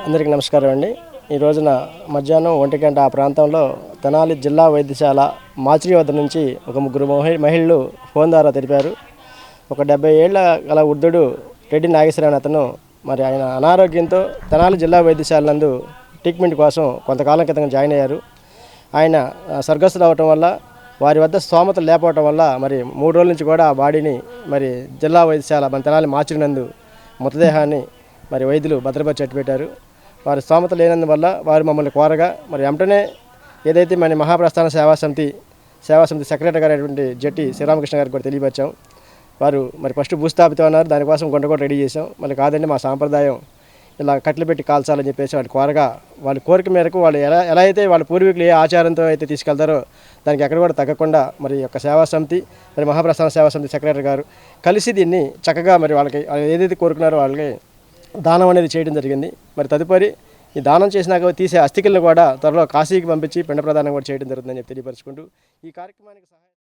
అందరికీ నమస్కారం అండి. ఈ రోజున మధ్యాహ్నం 1 గంట ఆ ప్రాంతంలో తెనాలి జిల్లా వైద్యశాల మాచిరి వద్ద నుంచి ఒక ముగ్గురు మహిళలు ఫోన్ ద్వారా తెలిపారు. ఒక 70 ఏళ్ల గల వృద్ధుడు రెడ్డి నాగేశ్వరరావు అతను మరి ఆయన అనారోగ్యంతో తెనాలి జిల్లా వైద్యశాల నందు ట్రీట్మెంట్ కోసం కొంతకాలం క్రితం జాయిన్ అయ్యారు. ఆయన స్వర్గస్థులు అవటం వల్ల వారి వద్ద స్తోమత లేకపోవటం వల్ల మరి 3 రోజుల నుంచి కూడా ఆ బాడీని మరి జిల్లా వైద్యశాల మన తెనాలి మాచిరి నందు మృతదేహాన్ని మరి వైద్యులు భద్రపరిచి పెట్టారు. వారి స్తోమత లేనందువల్ల వారు మమ్మల్ని కోరగా మరి వెంటనే ఏదైతే మన మహాప్రస్థాన సేవా సమితి సెక్రటరీ గారు అయినటువంటి జట్టి శ్రీరామకృష్ణ గారికి కూడా తెలియపరిచాం. వారు మరి ఫస్ట్ భూస్థాపితం అన్నారు. దానికోసం గుంట కూడా రెడీ చేసాం. మళ్ళీ కాదండి మా సాంప్రదాయం ఇలా కట్టెలు పెట్టి కాల్చాలని చెప్పేసి వాళ్ళు కోరగా వాళ్ళ కోరిక మేరకు వాళ్ళు ఎలా అయితే వాళ్ళ పూర్వీకులు ఏ ఆచారంతో అయితే తీసుకెళ్తారో దానికి ఎక్కడ కూడా తగ్గకుండా మరి యొక్క సేవా సమితి మరి మహాప్రస్థాన సేవా సమితి సెక్రటరీ గారు కలిసి దీన్ని చక్కగా మరి వాళ్ళకి ఏదైతే కోరుకున్నారో వాళ్ళకి దానం అనేది చేయడం జరిగింది. మరి తదుపరి ఈ దానం చేసినాక తీసే అస్థికలను కూడా త్వరలో కాశీకి పంపించి పిండ ప్రదానం కూడా చేయడం జరుగుతుందని చెప్పి తెలియపరుచుకుంటూ ఈ కార్యక్రమానికి